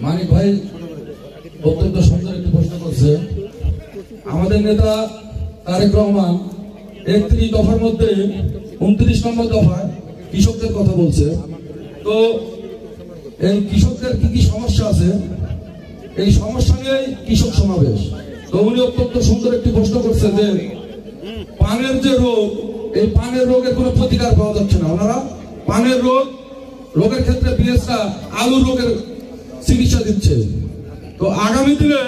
মানিক ভাই অত্যন্ত সুন্দর একটি প্রশ্ন করছে। আমাদের নেতা তারেক রহমান 31 দফার মধ্যে 29 নম্বর দফায় কৃষকদের কথা বলছে। তো এই কৃষকদের কি কি সমস্যা আছে, এই সমস্যা নিয়ে কৃষক সমাবেশ। তো উনি অত্যন্ত সুন্দর একটি প্রশ্ন করছে যে পানের যে রোগ, এই পানের রোগের কোনো প্রতিকার পাওয়া যাচ্ছে না। ওনারা পানের রোগের ক্ষেত্রে বিএসরা আলু রোগের চিকিৎসা দিচ্ছে। তো আগামী দিনে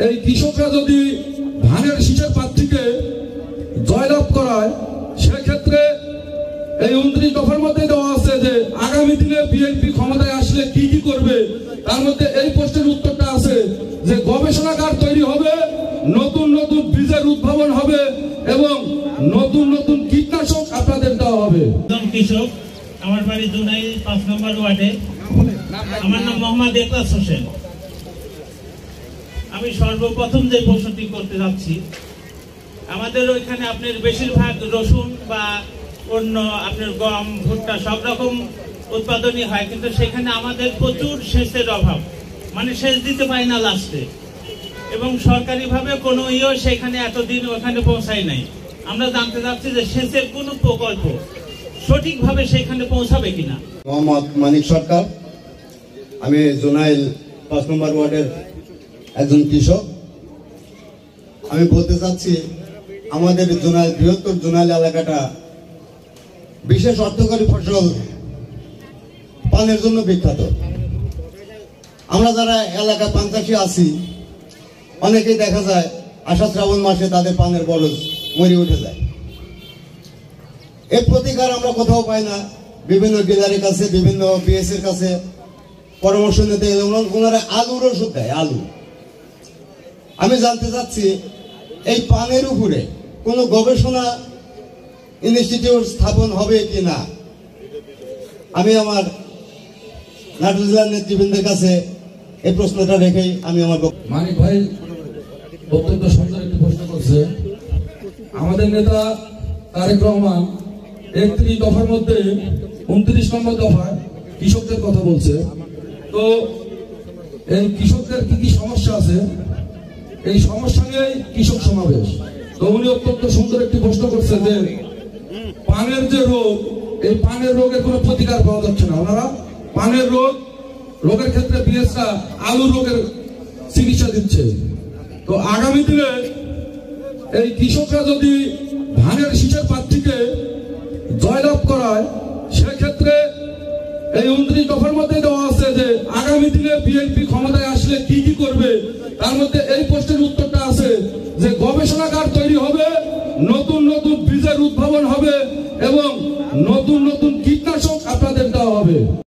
এই কৃষকরা যদি ধানের শীষের প্রার্থীকে জয়লাভ করায়, সেক্ষেত্রে এই 29 দফার মধ্যে দেওয়া আছে যে আগামী দিনে বিএনপি ক্ষমতায় আসলে কি কি করবে। তার মধ্যে এই প্রশ্নের উত্তরটা আছে যে গবেষণাগার তৈরি হবে, নতুন নতুন বীজের উদ্ভাবন হবে এবং নতুন নতুন কীটনাশক আপনাদের দেওয়া হবে। কৃষক, আমার বাড়ি জুনাইল 5 নম্বর ওয়ার্ডে। আমার নাম মোহাম্মদ ইকলাস হোসেন। আমি সর্বপ্রথম যে প্রশ্নটি করতে যাচ্ছি, আমাদের ওইখানে আপনার বেশিরভাগ রসুন বা অন্য আপনার গম, ভুট্টা সব রকম উৎপাদনই হয়, কিন্তু সেখানে আমাদের প্রচুর সেচের অভাব, মানে সেচ দিতে পারি না লাস্টে, এবং সরকারিভাবে কোনো সেখানে এতদিন ওখানে পৌঁছায় নাই। আমরা জানতে চাচ্ছি যে সেচের কোনো প্রকল্প সঠিকভাবে সেখানে পৌঁছাবে কিনা। মোহাম্মদ মানিক সরকার, আমি জুনাইল 5 নম্বর ওয়ার্ডের একজন কৃষক। আমি বলতে চাচ্ছি আমাদের জুনাইল, বৃহত্তর জুনাইল এলাকাটা বিশেষ অর্থকরী ফসল পানের জন্য বিখ্যাত। আমরা যারা এলাকা পান চাষী আছি, অনেকেই দেখা যায় আষাঢ় শ্রাবণ মাসে তাদের পানের বরজ মরে উঠে যায়। এর প্রতিকার আমরা কোথাও পাই না। বিভিন্ন ডিলারের কাছে, বিভিন্ন পিএস এর কাছে পরামর্শ নিতে গেলে ওনারা আলুর ওষুধ দেয়, আলু। আমি জানতে চাচ্ছি এই পানের উপরে কোনো গবেষণা ইনস্টিটিউট স্থাপন হবে কি না। আমি আমার নাটোর জেলার নেতৃবৃন্দের কাছে এই প্রশ্নটা রেখেই আমি আমার মানিক ভাই অত্যন্ত সুন্দর একটি প্রশ্ন করছে। আমাদের নেতা তারেক রহমান 31 দফার মধ্যে 29 নম্বর দফায় কৃষকদের কথা বলছে। তো এই কৃষকদের কি কি সমস্যা আছে, এই সমস্যা নিয়ে কৃষক সমাবেশ। তো উনি অত্যন্ত সুন্দর একটি প্রশ্ন করছে যে পানের যে রোগ, এই পানের রোগের কোনো প্রতিকার পাওয়া যাচ্ছে না। ওনারা পানের রোগের ক্ষেত্রে বিএসরা আলু রোগের চিকিৎসা দিচ্ছে। তো আগামী দিনে এই কৃষকরা যদি ধানের শীষের প্রার্থীকে জয়লাভ করায়, সেক্ষেত্রে এই 29 দফার মধ্যে দেওয়া আছে যে আগামী দিনে বিএনপি ক্ষমতায় আসলে কি কি করবে। তার মধ্যে এই প্রশ্নের উত্তরটা আছে যে গবেষণাগার তৈরি হবে, নতুন নতুন বীজের উদ্ভাবন হবে এবং নতুন নতুন